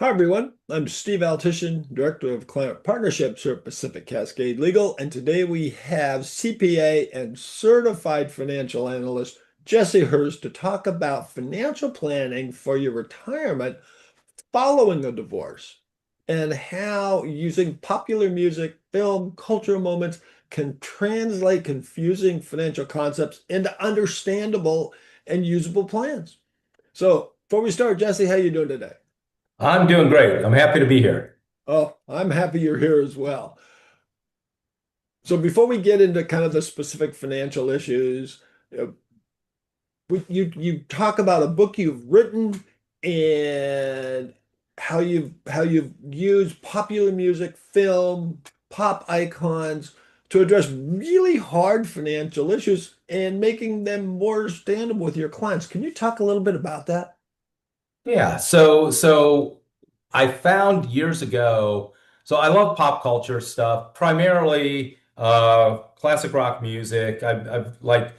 Hi, everyone. I'm Steve Altition, Director of Client Partnerships here at Pacific Cascade Legal, and today we have CPA and Certified Financial Analyst Jesse Hurst to talk about financial planning for your retirement following a divorce and how using popular music, film, cultural moments can translate confusing financial concepts into understandable and usable plans. So, before we start, Jesse, how you doing today? I'm doing great. I'm happy to be here. Oh, I'm happy you're here as well. So before we get into kind of the specific financial issues, uh, you talk about a book you've written and how you've used popular music, film, pop icons to address really hard financial issues and making them more understandable with your clients. Can you talk a little bit about that? Yeah, so I found years ago, so I love pop culture stuff, primarily classic rock music. I've like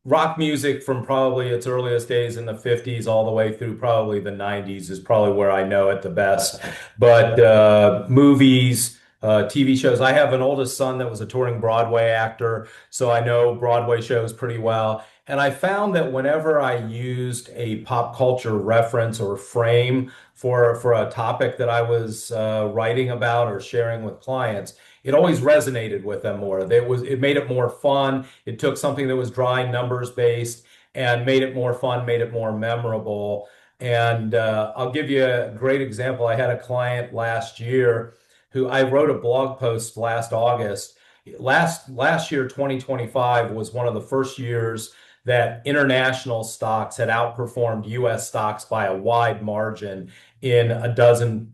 rock music from probably its earliest days in the 50s all the way through probably the 90s is probably where I know it the best. But movies, TV shows. I have an oldest son that was a touring Broadway actor, so I know Broadway shows pretty well. And I found that whenever I used a pop culture reference or frame for a topic that I was writing about or sharing with clients, it always resonated with them more. It made it more fun. It took something that was dry, numbers based, and made it more fun, made it more memorable. And I'll give you a great example. I had a client last year who I wrote a blog post last August. Last year, 2025 was one of the first years that international stocks had outperformed US stocks by a wide margin in a dozen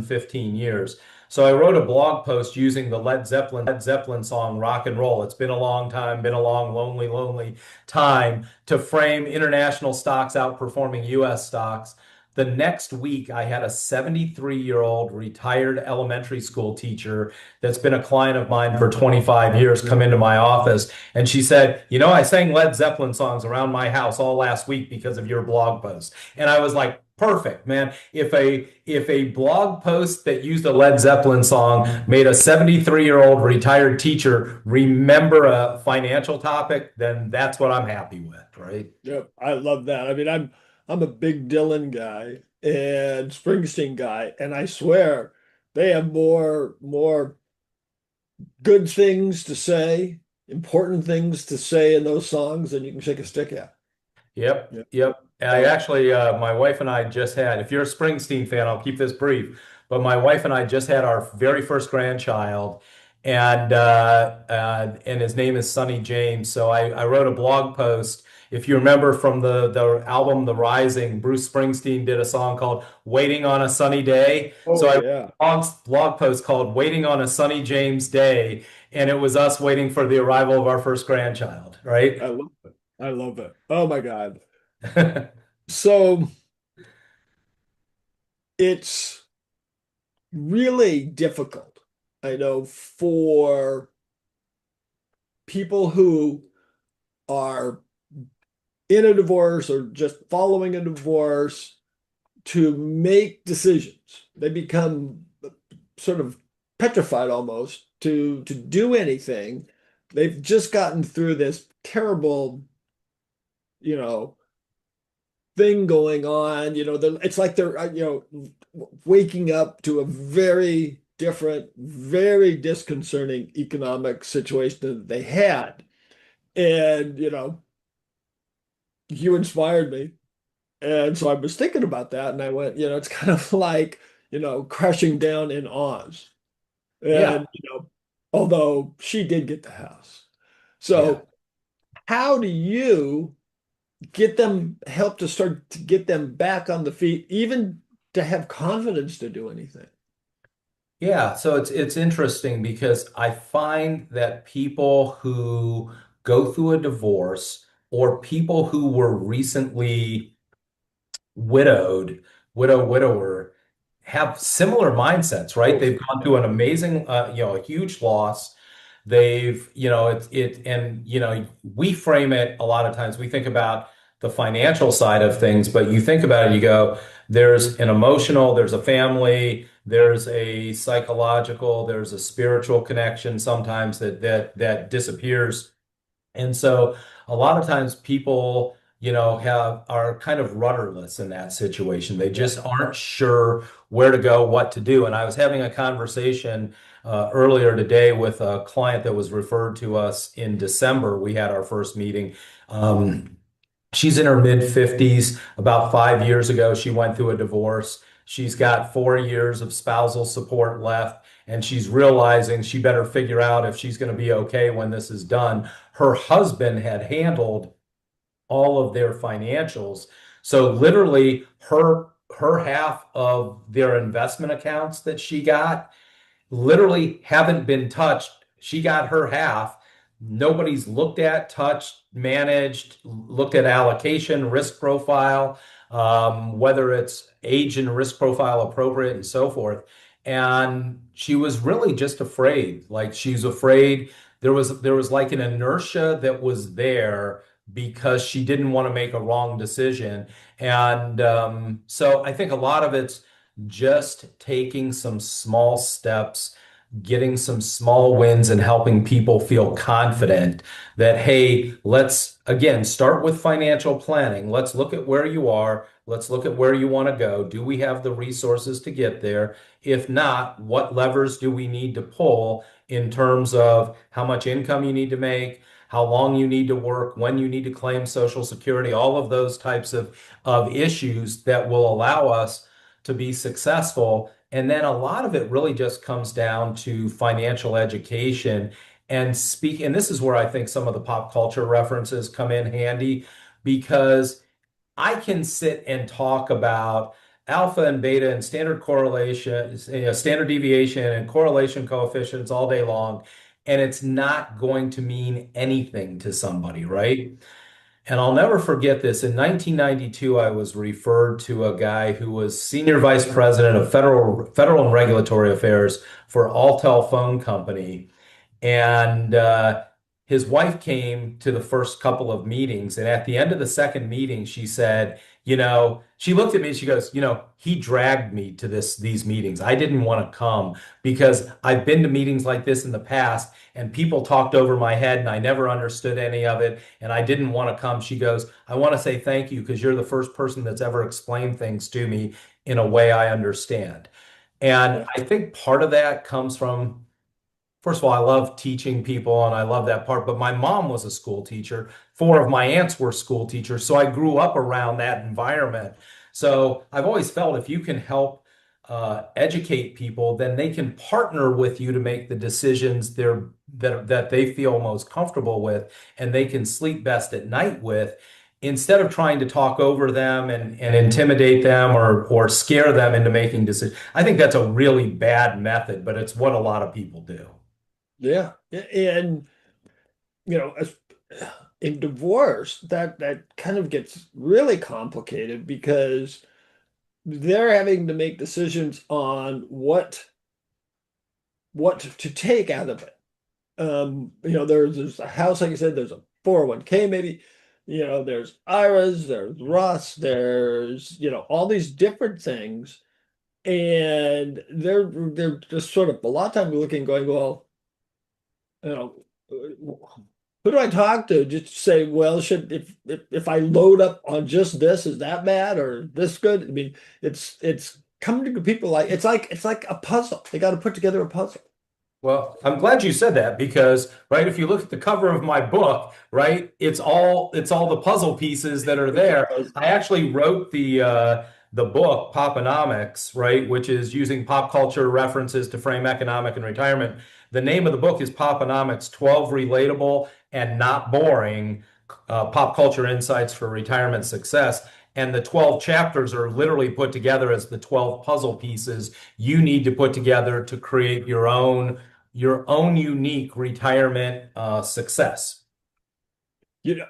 15 years. So I wrote a blog post using the Led Zeppelin song Rock and Roll. It's been a long time, been a long, lonely, lonely time to frame international stocks outperforming US stocks. The next week, I had a 73-year-old retired elementary school teacher that's been a client of mine for 25 years come into my office. And she said, I sang Led Zeppelin songs around my house all last week because of your blog post. And I was like, perfect, man. If a blog post that used a Led Zeppelin song made a 73-year-old retired teacher remember a financial topic, then that's what I'm happy with, right? Yep, I love that. I mean, I'm a big Dylan guy and Springsteen guy, and I swear they have more good things to say, important things to say in those songs than you can shake a stick at. Yep, Yeah. yep. I So actually, my wife and I just had, if you're a Springsteen fan, I'll keep this brief, but my wife and I just had our very first grandchild, and his name is Sonny James. So I wrote a blog post. If you remember from the album The Rising, Bruce Springsteen did a song called "Waiting on a Sunny Day." So oh I wrote yeah. a blog post called "Waiting on a Sunny James Day," and it was us waiting for the arrival of our first grandchild, right? I love it. I love it. Oh my God. So it's really difficult, I know, for people who are in a divorce or just following a divorce to make decisions. They become sort of petrified almost to do anything. They've just gotten through this terrible, you know, thing going on. It's like they're waking up to a very different, very disconcerting economic situation that they had. And you inspired me. And so I was thinking about that and I went, it's kind of like, crashing down in Oz. Yeah, And, although she did get the house. yeah. So how do you help to start to get them back on the feet, even to have confidence to do anything? Yeah, so it's interesting because I find that people who go through a divorce or people who were recently widowed, widower, have similar mindsets, right? Oh, They've gone yeah. through an amazing, a huge loss. They've, and we frame it a lot of times. We think about the financial side of things, but you think about it, you go, there's an emotional, there's a family, there's a psychological, there's a spiritual connection sometimes that disappears. And so a lot of times people, have are kind of rudderless in that situation. They Yeah. just aren't sure where to go, what to do. And I was having a conversation earlier today with a client that was referred to us in December. We had our first meeting. She's in her mid 50s. About 5 years ago, she went through a divorce. She's got 4 years of spousal support left, and she's realizing she better figure out if she's going to be okay when this is done. Her husband had handled all of their financials. So literally her half of their investment accounts that she got literally haven't been touched. She got her half. Nobody's looked at, touched, managed, looked at allocation, risk profile, whether it's age and risk profile appropriate and so forth. And she was really just afraid. Like she's afraid there was like an inertia that was there because she didn't want to make a wrong decision. And so I think a lot of it's just taking some small steps, getting some small wins, and helping people feel confident that, hey, let's again start with financial planning. Let's look at where you are. Let's look at where you want to go. Do we have the resources to get there? If not, what levers do we need to pull in terms of how much income you need to make? How long you need to work, when you need to claim Social Security, all of those types of issues that will allow us to be successful. And then a lot of it really just comes down to financial education and this is where I think some of the pop culture references come in handy because I can sit and talk about alpha and beta and standard correlation, standard deviation and correlation coefficients all day long, and it's not going to mean anything to somebody, right? And I'll never forget this. In 1992, I was referred to a guy who was senior vice president of federal and regulatory affairs for Alltel Phone Company. And his wife came to the first couple of meetings. And at the end of the second meeting, she said, she looked at me and she goes, he dragged me to these meetings. I didn't want to come because I've been to meetings like this in the past and people talked over my head and I never understood any of it. And I didn't want to come. She goes, I want to say thank you because you're the first person that's ever explained things to me in a way I understand. And Yeah. I think part of that comes from, first of all, I love teaching people and I love that part, but my mom was a school teacher. Four of my aunts were school teachers, so I grew up around that environment. So I've always felt if you can help educate people, then they can partner with you to make the decisions that they feel most comfortable with and they can sleep best at night with, instead of trying to talk over them and intimidate them or scare them into making decisions. I think that's a really bad method, but it's what a lot of people do. Yeah. And as in divorce, that kind of gets really complicated because they're having to make decisions on what to take out of it. There's a house, like I said, there's a 401k maybe, there's IRAs, there's Roths, there's, all these different things. And they're just sort of a lot of time looking, going, well, you know, who do I talk to? Just say, well, should if I load up on just this, is that bad or this good? I mean, it's coming to people like it's like a puzzle. They got to put together a puzzle. Well, I'm glad you said that because, right, if you look at the cover of my book, right, it's all the puzzle pieces that are there. I actually wrote the book Poponomics, right, which is using pop culture references to frame economic and retirement. The name of the book is Poponomics: 12 Relatable and Not Boring Pop Culture Insights for Retirement Success. And the 12 chapters are literally put together as the 12 puzzle pieces you need to put together to create your own unique retirement success. You know,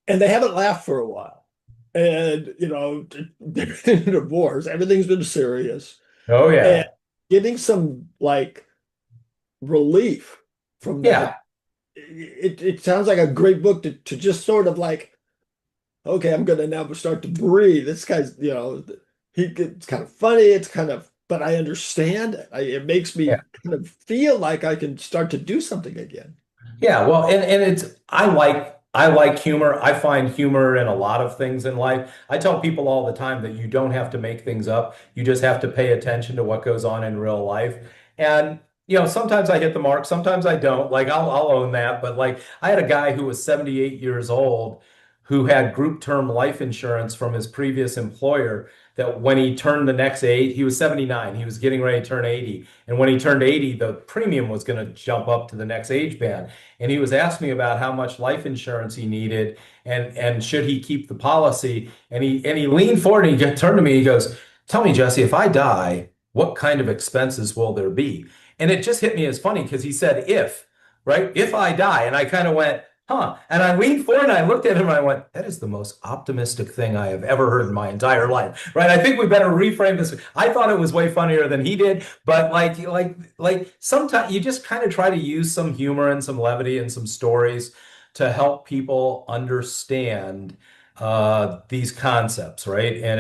and they haven't laughed for a while. And they're in a divorce. Everything's been serious. Oh And yeah. getting some like relief from Yeah. that. It sounds like a great book to just sort of like okay, I'm gonna now start to breathe. This guy's, it's kind of funny. It's kind of, but I understand it. It makes me kind of feel like I can start to do something again. Yeah, well, and it's I like humor. I find humor in a lot of things in life. I tell people all the time that you don't have to make things up. You just have to pay attention to what goes on in real life. And sometimes I hit the mark, sometimes I don't. Like I'll own that. But like I had a guy who was 78 years old who had group term life insurance from his previous employer that when he turned the next age, he was 79, he was getting ready to turn 80. And when he turned 80, the premium was going to jump up to the next age band. And he was asking me about how much life insurance he needed and should he keep the policy. And he leaned forward and he turned to me. He goes, "Tell me, Jesse, if I die, what kind of expenses will there be?" And it just hit me as funny because he said, "If, right? If I die." And I kind of went, "Huh." And I leaned forward and I looked at him and I went, "That is the most optimistic thing I have ever heard in my entire life." Right? I think we better reframe this. I thought it was way funnier than he did, but like sometimes you just kind of try to use some humor and some levity and some stories to help people understand these concepts, right? And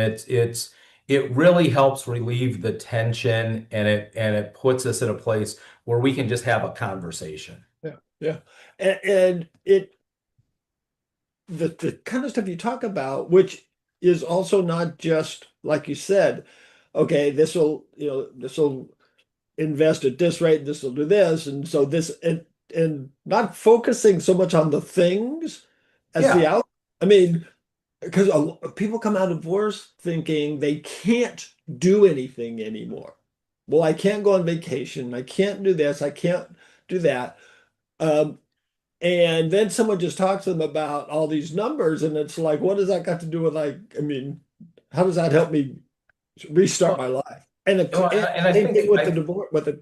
it really helps relieve the tension and it puts us in a place where we can just have a conversation. Yeah, yeah. And it the kind of stuff you talk about, which is also not just like you said, okay, this will invest at this rate, this will do this, and so this and not focusing so much on the things as the Yeah. out. I mean, because people come out of divorce thinking they can't do anything anymore. Well, I can't go on vacation. I can't do this. I can't do that. Um, and then someone just talks to them about all these numbers, and it's like, what does that got to do with like, I mean, how does that help me restart Well, my life? And the and I same thing think with the I divorce, with the,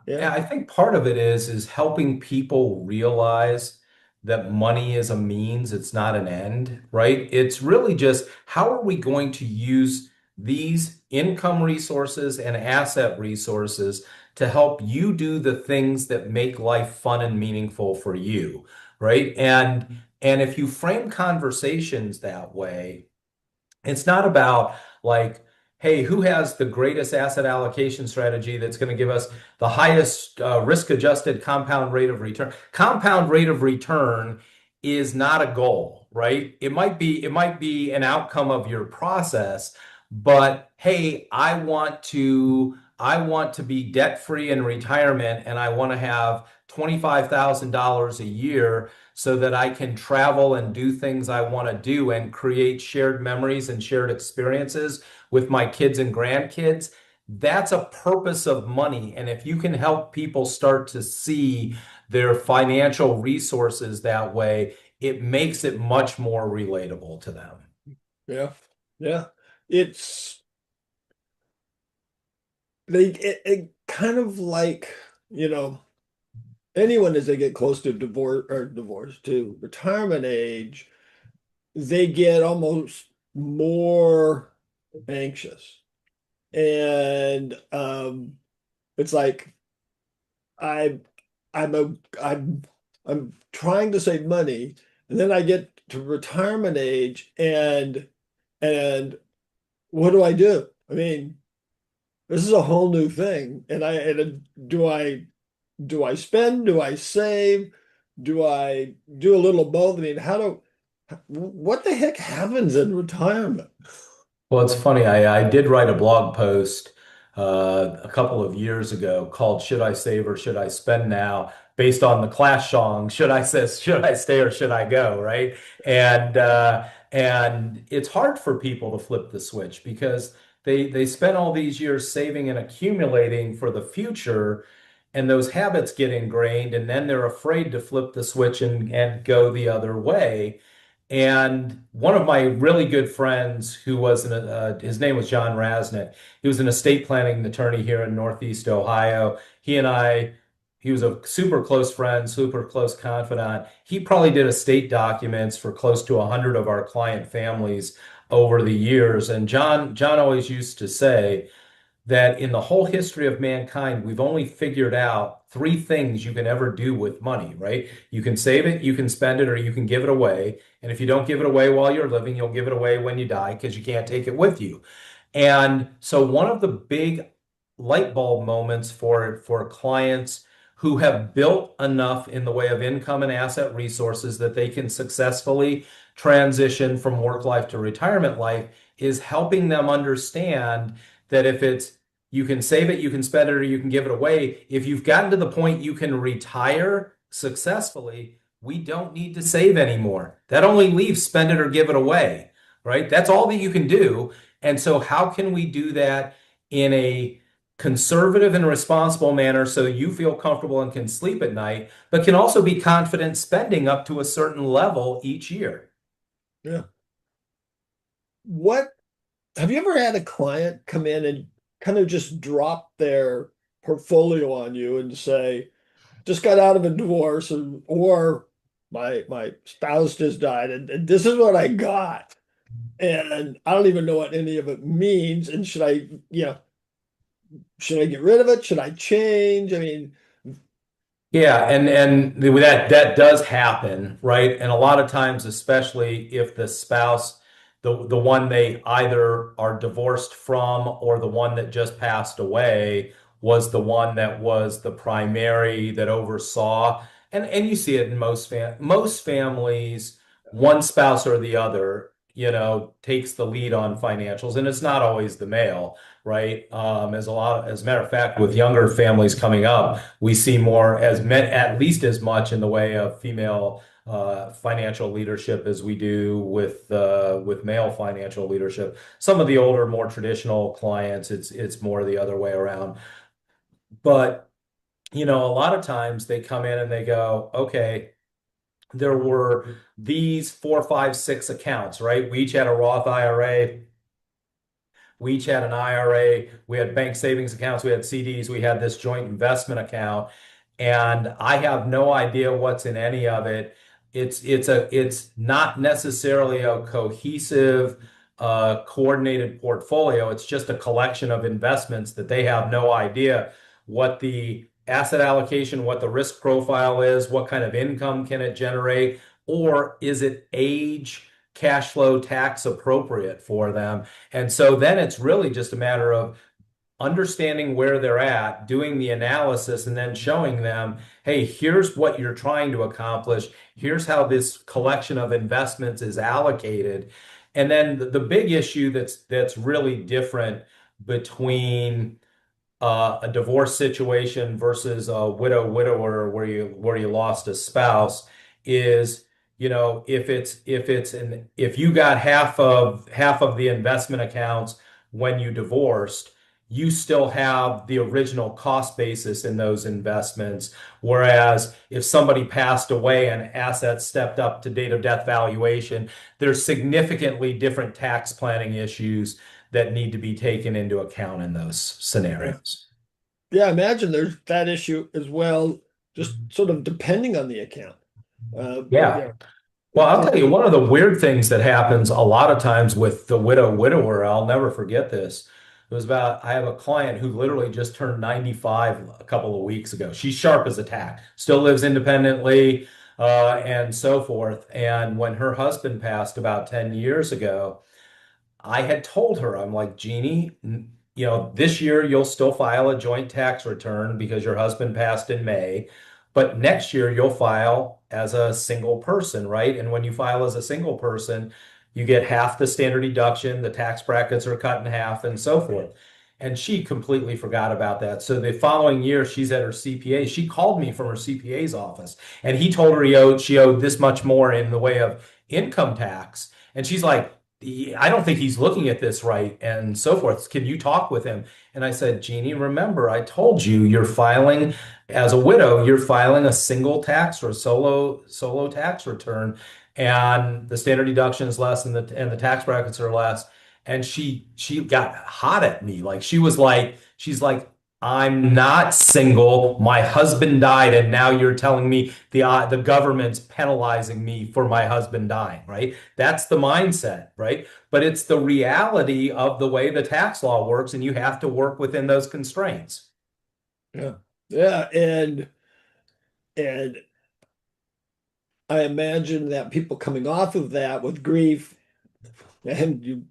yeah, Yeah, I think part of it is helping people realize that money is a means, it's not an end, right? It's really just how are we going to use these income resources and asset resources to help you do the things that make life fun and meaningful for you, right? And if you frame conversations that way, it's not about like, hey, who has the greatest asset allocation strategy that's going to give us the highest risk-adjusted compound rate of return. Compound rate of return is not a goal, right? It might be an outcome of your process, but hey, I want to be debt-free in retirement and I want to have $25,000 a year so that I can travel and do things I want to do and create shared memories and shared experiences with my kids and grandkids. That's a purpose of money. And if you can help people start to see their financial resources that way, it makes it much more relatable to them. yeah, yeah. It's it kind of like, you know, anyone as they get close to divorce to retirement age, they get almost more anxious. And it's like I I'm a I'm trying to save money, and then I get to retirement age, and what do I do? I mean, this is a whole new thing. Do I spend? Do I save? Do I do a little both? I mean, what the heck happens in retirement? Well, it's funny. I did write a blog post a couple of years ago called "Should I Save or Should I Spend Now?" based on the Clash song "Should I Stay or Should I Go?" Right? And it's hard for people to flip the switch because they spend all these years saving and accumulating for the future, and those habits get ingrained, and then they're afraid to flip the switch and go the other way. And one of my really good friends, his name was John Rasnick. He was an estate planning attorney here in Northeast Ohio. He was a super close friend, super close confidant. He probably did estate documents for close to 100 of our client families over the years. And John always used to say that in the whole history of mankind, we've only figured out three things you can ever do with money, right? You can save it, you can spend it, or you can give it away. And if you don't give it away while you're living, you'll give it away when you die because you can't take it with you. And so one of the big light bulb moments for clients who have built enough in the way of income and asset resources that they can successfully transition from work life to retirement life is helping them understand that if it's you can save it, you can spend it, or you can give it away. If you've gotten to the point you can retire successfully, we don't need to save anymore. That only leaves spend it or give it away, right? That's all that you can do. And so, how can we do that in a conservative and responsible manner so you feel comfortable and can sleep at night, but can also be confident spending up to a certain level each year? Yeah. What have you ever had a client come in and kind of just drop their portfolio on you and say, just got out of a divorce or my spouse just died and this is what I got. And I don't even know what any of it means. And should I get rid of it? Should I change? I mean, Yeah, and that does happen, right? And a lot of times, especially if the spouse, the one they either are divorced from or the one that just passed away was the one that was the primary that oversaw. And you see it in most families, one spouse or the other, takes the lead on financials, and it's not always the male, right? As a matter of fact, with younger families coming up, we see more as men, at least as much in the way of female financial leadership as we do with male financial leadership. Some of the older, more traditional clients, it's more the other way around. But a lot of times they come in and they go, okay, there were these four, five, six accounts, right? We each had a Roth IRA. We each had an IRA, we had bank savings accounts, we had CDs, we had this joint investment account, and I have no idea what's in any of it. It's not necessarily a cohesive, coordinated portfolio. It's just a collection of investments that they have no idea what the asset allocation, what the risk profile is, what kind of income can it generate, or is it age, cash flow, tax appropriate for them? And so then it's really just a matter of understanding where they're at, doing the analysis, and then showing them, hey, here's what you're trying to accomplish. Here's how this collection of investments is allocated. And then the big issue that's really different between a divorce situation versus a widower where you lost a spouse is, if you got half of the investment accounts when you divorced, you still have the original cost basis in those investments. Whereas if somebody passed away and assets stepped up to date of death valuation, there's significantly different tax planning issues that need to be taken into account in those yeah, scenarios. yeah, I imagine there's that issue as well, just sort of depending on the account. Yeah. Yeah, Well, I'll it, tell you, one of the weird things that happens a lot of times with the widower, I'll never forget this. I have a client who literally just turned 95 a couple of weeks ago. She's sharp as a tack, still lives independently, and so forth. And when her husband passed about 10 years ago, I had told her, I'm like, Jeannie, this year you'll still file a joint tax return because your husband passed in May, but next year you'll file as a single person, right? And when you file as a single person, you get half the standard deduction, the tax brackets are cut in half, and so forth. And she completely forgot about that. So the following year, she's at her CPA. She called me from her CPA's office, and he told her she owed this much more in the way of income tax. And she's like, I don't think he's looking at this right, and so forth. Can you talk with him? And I said, Jeannie, remember, I told you you're filing as a widow, you're filing a single tax or solo tax return, and the standard deduction is less, and the tax brackets are less. And she got hot at me. Like she's like, I'm not single. My husband died, and now you're telling me the government's penalizing me for my husband dying, right? That's the mindset, right? But it's the reality of the way the tax law works, and you have to work within those constraints. yeah. Yeah, and I imagine that people coming off of that with grief, and you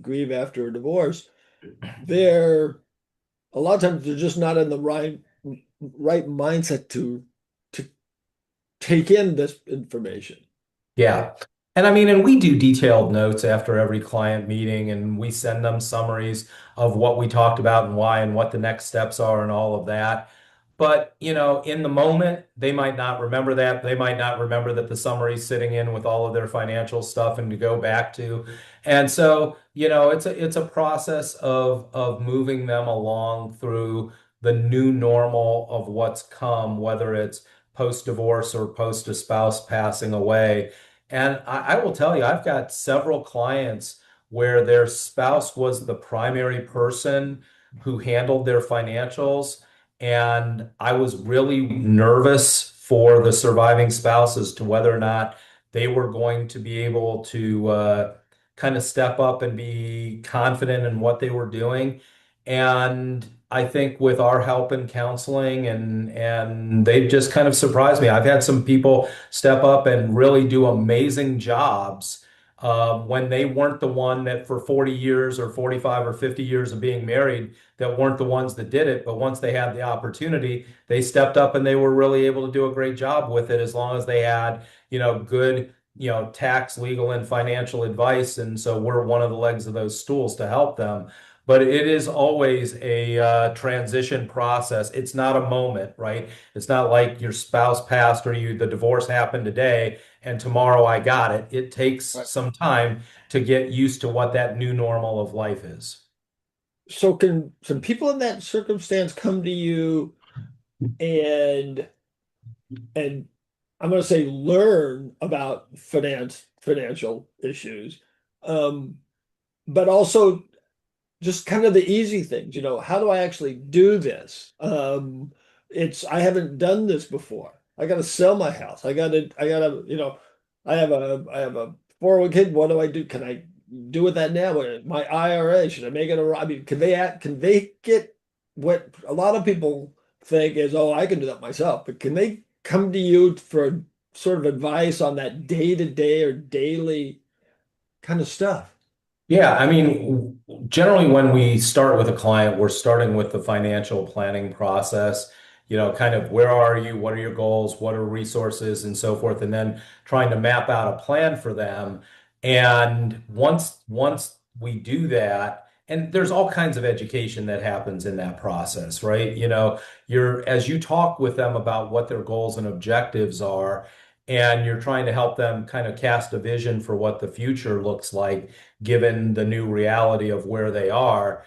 grieve after a divorce, they're a lot of times they're just not in the right mindset to take in this information. Yeah. And I mean, and we do detailed notes after every client meeting, and we send them summaries of what we talked about and why and what the next steps are and all of that. But, in the moment, they might not remember that. They might not remember that the summary's sitting in with all of their financial stuff and to go back to. And so, it's a process of moving them along through the new normal of what's come, whether it's post-divorce or post a spouse passing away. And I will tell you, I've got several clients where their spouse was the primary person who handled their financials. And I was really nervous for the surviving spouse as to whether or not they were going to be able to kind of step up and be confident in what they were doing. And I think with our help and counseling and they've just kind of surprised me. I've had some people step up and really do amazing jobs when they weren't the one that for 40 years or 45 or 50 years of being married that weren't the ones that did it. But once they had the opportunity, they stepped up and they were really able to do a great job with it as long as they had, good, tax, legal, and financial advice. And so we're one of the legs of those stools to help them. But it is always a transition process. It's not a moment, right? It's not like your spouse passed or the divorce happened today and tomorrow I got it. It takes Right. some time to get used to what that new normal of life is. So can some people in that circumstance come to you and and I'm going to say learn about financial issues, um, but also just kind of the easy things, how do I actually do this? I haven't done this before. I got to sell my house. I have a 401k. What do I do? Can I do with that now? My IRA, should I make it I mean, can they get what a lot of people think is, oh, I can do that myself, but can they come to you for sort of advice on that day-to-day or daily kind of stuff? Yeah, I mean, generally when we start with a client, we're starting with the financial planning process, kind of where are you, what are your goals, what are resources, and so forth, and then trying to map out a plan for them. And once we do that, and there's all kinds of education that happens in that process, right? As you talk with them about what their goals and objectives are, and you're trying to help them kind of cast a vision for what the future looks like given the new reality of where they are.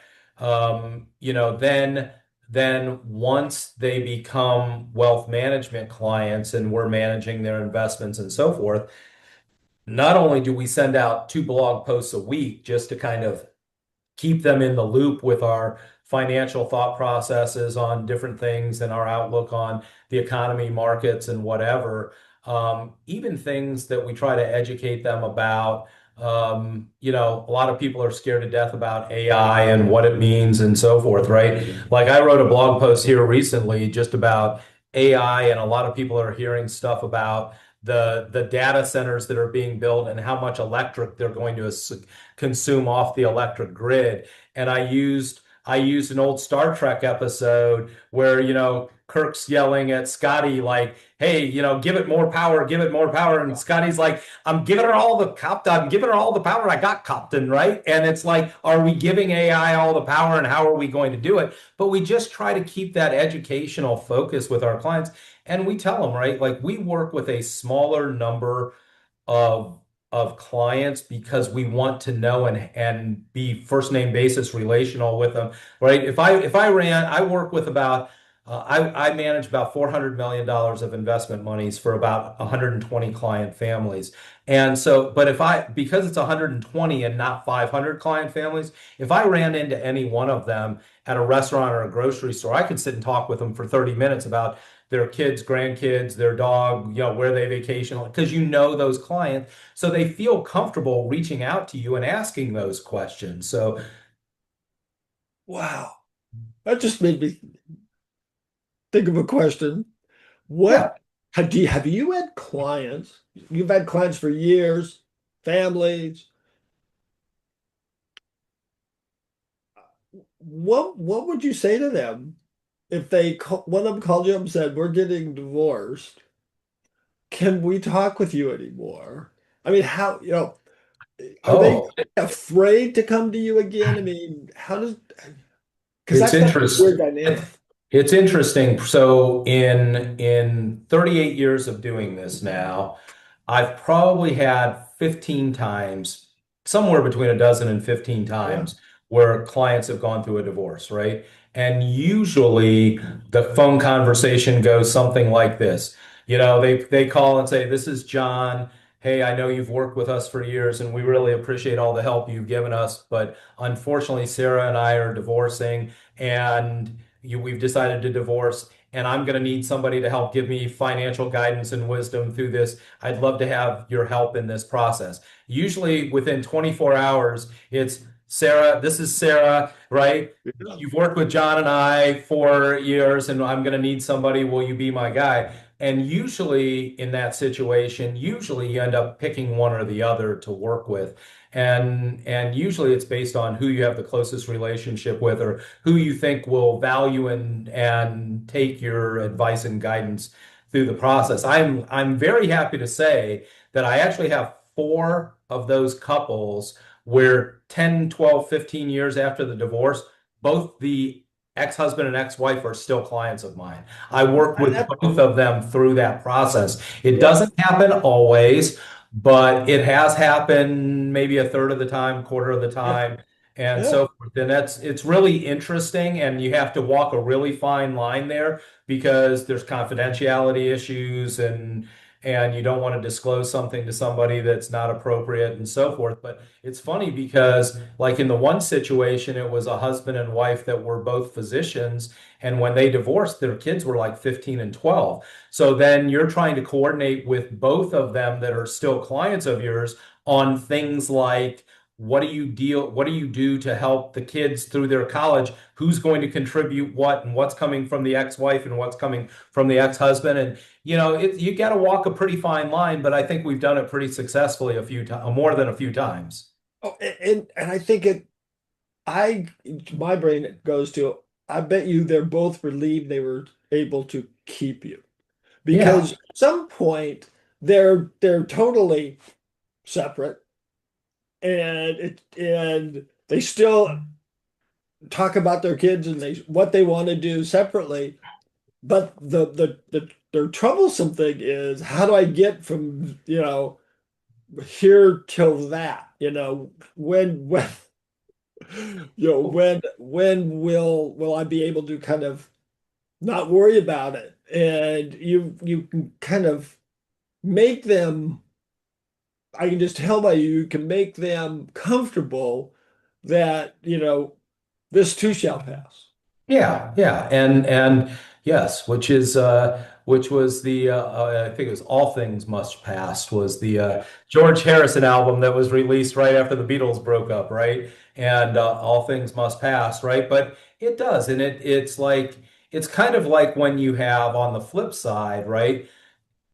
Then once they become wealth management clients and we're managing their investments and so forth, not only do we send out 2 blog posts a week just to kind of keep them in the loop with our financial thought processes on different things and our outlook on the economy, markets, and whatever. Even things that we try to educate them about. A lot of people are scared to death about AI and what it means and so forth, right? Like I wrote a blog post here recently just about AI, and a lot of people are hearing stuff about the data centers that are being built and how much electric they're going to consume off the electric grid. And I used an old Star Trek episode where, Kirk's yelling at Scotty like, "Hey, give it more power." And Scotty's like, "I'm giving her all the I'm giving her all the power I got, Captain, right?" And it's like, are we giving AI all the power and how are we going to do it? But we just try to keep that educational focus with our clients. And we tell them, right? Like we work with a smaller number of of clients because we want to know and be first name basis relational with them, right? I work with about I manage about $400 million of investment monies for about 120 client families. And so, but because it's 120 and not 500 client families, if I ran into any one of them at a restaurant or a grocery store, I could sit and talk with them for 30 minutes about their kids, grandkids, their dog, where they vacation, because those clients, so they feel comfortable reaching out to you and asking those questions. So Wow. That just made me think of a question. Yeah. What have you had clients? You've had clients for years, families. What would you say to them if one of them called you up and said, "We're getting divorced. Can we talk with you anymore?" I mean, are they Oh, afraid to come to you again? I mean, how does because it's that's got to be a weird interesting. dynamic. It's interesting. So in 38 years of doing this now, I've probably had 15 times, somewhere between a dozen and 15 Yeah. times, where clients have gone through a divorce, right? And usually the phone conversation goes something like this. They call and say, "This is John. Hey, I know you've worked with us for years and we really appreciate all the help you've given us, but unfortunately Sarah and I are divorcing and we've decided to divorce and I'm going to need somebody to help give me financial guidance and wisdom through this. I'd love to have your help in this process." Usually within 24 hours, it's Sarah, this is Sarah, right? Yeah. You've worked with John and I for years, and I'm going to need somebody. Will you be my guy? And usually in that situation, usually you end up picking one or the other to work with. And usually it's based on who you have the closest relationship with or who you think will value and take your advice and guidance through the process. I'm very happy to say that I actually have four of those couples where 10, 12, 15 years after the divorce, both the ex-husband and ex-wife are still clients of mine. I worked And with that, both of them through that process. It yeah, doesn't happen always, but it has happened maybe a third of the time, quarter of the yeah, time, and yeah. so forth. And it's really interesting, and you have to walk a really fine line there because there's confidentiality issues and you don't want to disclose something to somebody that's not appropriate and so forth. But it's funny because, like in the one situation, it was a husband and wife that were both physicians. And when they divorced, their kids were like 15 and 12. So then you're trying to coordinate with both of them that are still clients of yours on things like, what do you do to help the kids through their college? Who's going to contribute what and what's coming from the ex-wife and what's coming from the ex-husband? And you got to walk a pretty fine line, but I think we've done it pretty successfully a few times, more than a few times. Oh, and I think I my brain goes to, I bet you they're both relieved they were able to keep you Yeah, because at some point they're totally separate and they still talk about their kids and what they want to do separately. But their troublesome thing is how do I get from, here till that, when when will I be able to kind of not worry about it? And you can kind of make them, I can just tell by you can make them comfortable that, this too shall pass. yeah, and yes, which was the I think it was All Things Must Pass was the Yeah. George Harrison album that was released right after the Beatles broke up, right? And All Things Must Pass, right? But it does, and it's kind of like when you have on the flip side, right?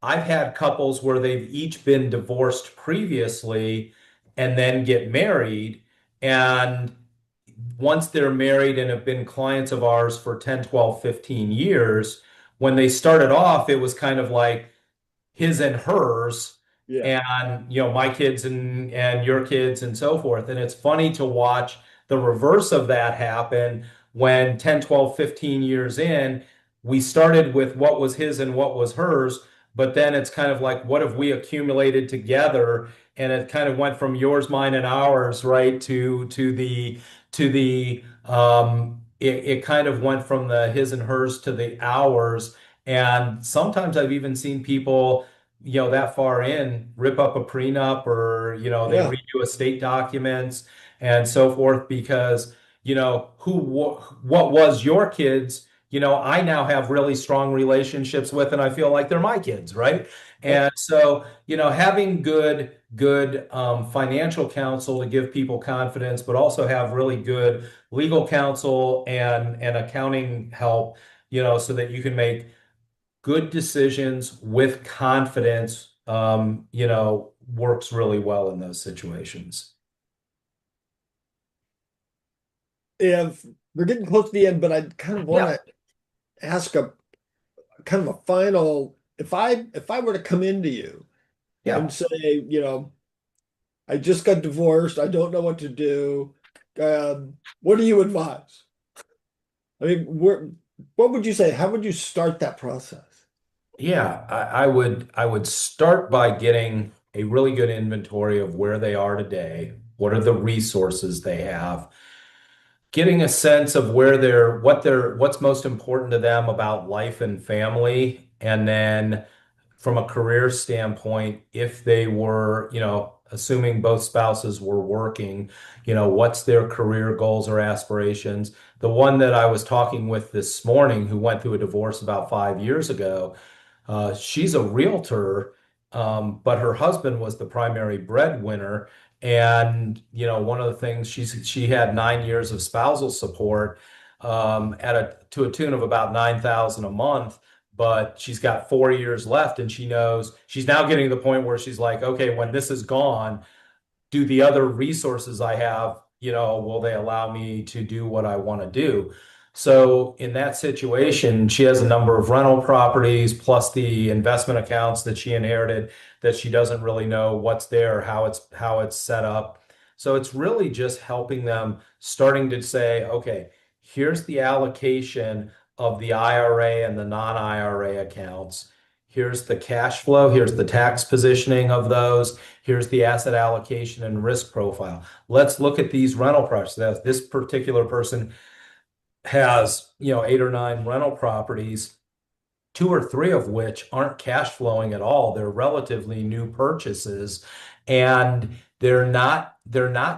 I've had couples where they've each been divorced previously and then get married. And once they're married and have been clients of ours for 10, 12, 15 years, when they started off, it was kind of like, his and hers Yeah. and my kids and your kids and so forth. And it's funny to watch the reverse of that happen when 10, 12, 15 years in, we started with what was his and what was hers, but then it's kind of like what have we accumulated together? And it kind of went from yours, mine, and ours, right, it kind of went from the his and hers to the ours. And sometimes I've even seen people that far in, rip up a prenup or, they Yeah. redo estate documents and so forth because, what was your kids, I now have really strong relationships with and I feel like they're my kids, right? Yeah. And so, having good financial counsel to give people confidence, but also have really good legal counsel and accounting help so that you can make good decisions with confidence, works really well in those situations. If we're getting close to the end, but I kind of want Yeah. to ask a kind of a final, if I were to come into you Yeah. and say, I just got divorced, I don't know what to do. What do you advise? I mean, what would you say? How would you start that process? Yeah, I would start by getting a really good inventory of where they are today. What are the resources they have? Getting a sense of what's most important to them about life and family, and then from a career standpoint, if they were, assuming both spouses were working, what's their career goals or aspirations? The one that I was talking with this morning, who went through a divorce about 5 years ago, she's a realtor, but her husband was the primary breadwinner. And one of the things she had 9 years of spousal support, at a to a tune of about 9,000 a month. But she's got 4 years left, and she knows she's now getting to the point where she's like, okay, when this is gone, do the other resources I have, will they allow me to do what I want to do? So in that situation, she has a number of rental properties plus the investment accounts that she inherited that she doesn't really know what's there, how it's set up. So it's really just helping them starting to say, okay, here's the allocation of the IRA and the non-IRA accounts. Here's the cash flow, here's the tax positioning of those. Here's the asset allocation and risk profile. Let's look at these rental properties. This particular person has, 8 or 9 rental properties, 2 or 3 of which aren't cash flowing at all. They're relatively new purchases, and they're not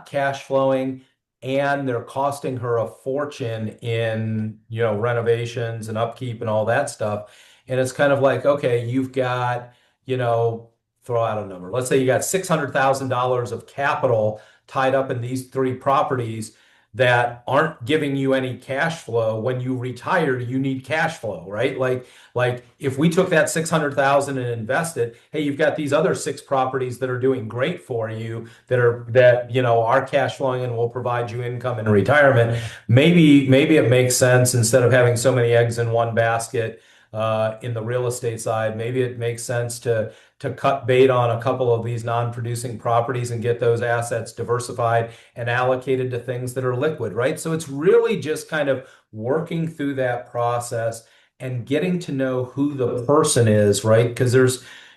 cash flowing, and they're costing her a fortune in, renovations and upkeep and all that stuff. And it's kind of like, okay, you've got, you know, throw out a number. Let's say you got $600,000 of capital tied up in these 3 properties that aren't giving you any cash flow. When you retire, you need cash flow, right? Like if we took that 600,000 and invested, hey, you've got these other 6 properties that are doing great for you that are cash flowing and will provide you income in retirement. Maybe it makes sense, instead of having so many eggs in one basket, in the real estate side, maybe it makes sense to cut bait on a couple of these non-producing properties and get those assets diversified and allocated to things that are liquid, right? So it's really just kind of working through that process and getting to know who the person is, right? Because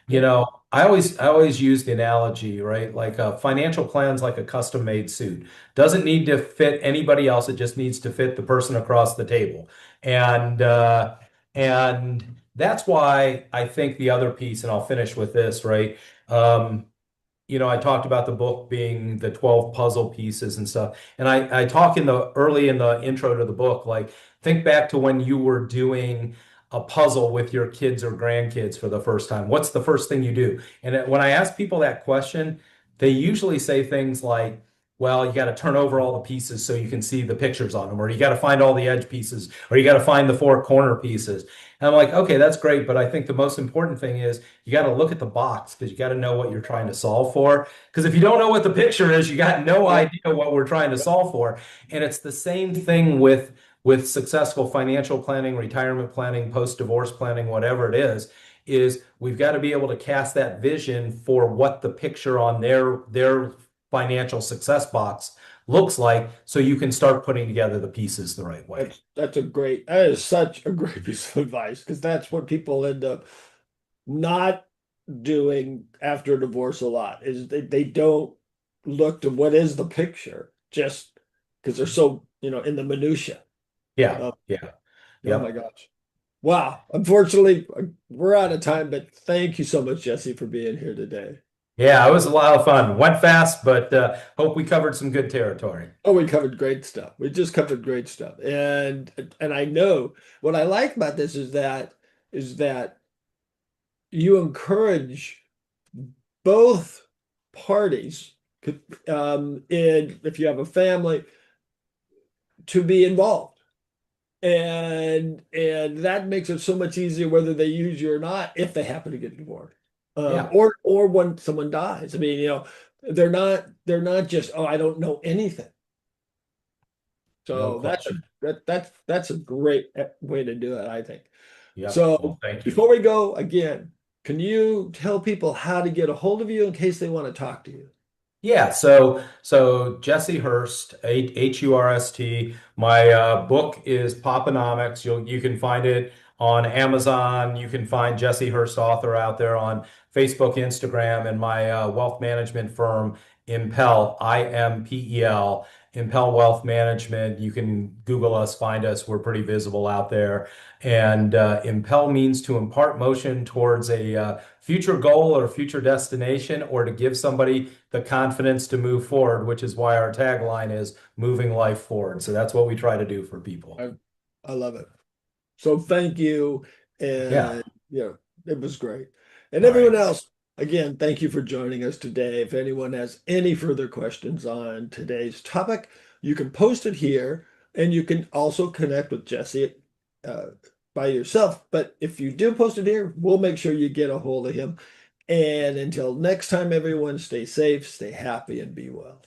Yep. I always use the analogy, right? Like a financial plan's like a custom-made suit. Doesn't need to fit anybody else. It just needs to fit the person across the table. And that's why I think the other piece, and I'll finish with this, right? Um, I talked about the book being the 12 puzzle pieces and stuff. And I talk early in the intro to the book, like, think back to when you were doing a puzzle with your kids or grandkids for the first time. What's the first thing you do? And when I ask people that question, they usually say things like, well, you got to turn over all the pieces so you can see the pictures on them, or you got to find all the edge pieces, or you got to find the 4 corner pieces. And I'm like, okay, that's great. But I think the most important thing is you got to look at the box, because you got to know what you're trying to solve for. Because if you don't know what the picture is, you got no Yep. idea what we're trying to solve for. And it's the same thing with successful financial planning, retirement planning, post-divorce planning, whatever it is we've got to be able to cast that vision for what the picture on their financial success box looks like, so you can start putting together the pieces the right way. That is such a great piece of advice because that's what people end up not doing after divorce a lot is they don't look to what is the picture just because they're so, in the minutia. Yeah, Uh, yeah, oh my yep. gosh. Wow. Unfortunately, we're out of time, but thank you so much, Jesse, for being here today. Yeah, it was a lot of fun. Went fast, but hope we covered some good territory. Oh, we covered great stuff. We just covered great stuff. And I know what I like about this is that you encourage both parties in if you have a family to be involved and that makes it so much easier whether they use you or not if they happen to get divorced. Yeah, Or when someone dies. I mean, they're not just, oh, I don't know anything. no So question. that's a great way to do it, I think. Yep. Well, So thank you. before we go again, can you tell people how to get a hold of you in case they want to talk to you? Yeah, so Jesse Hurst, Hurst. My book is Poponomics. You can find it on Amazon. You can find Jesse Hurst author out there on Facebook, Instagram, and my wealth management firm Impel, Impel, Impel Wealth Management. You can Google us, find us. We're pretty visible out there. And Impel means to impart motion towards a future goal or future destination, or to give somebody the confidence to move forward, which is why our tagline is moving life forward. So that's what we try to do for people. I, I love it. So thank you. Yeah. And it was great. And All right. everyone else, again, thank you for joining us today. If anyone has any further questions on today's topic, you can post it here and you can also connect with Jesse uh, by yourself. But if you do post it here, we'll make sure you get a hold of him. And until next time, everyone, stay safe, stay happy, and be well.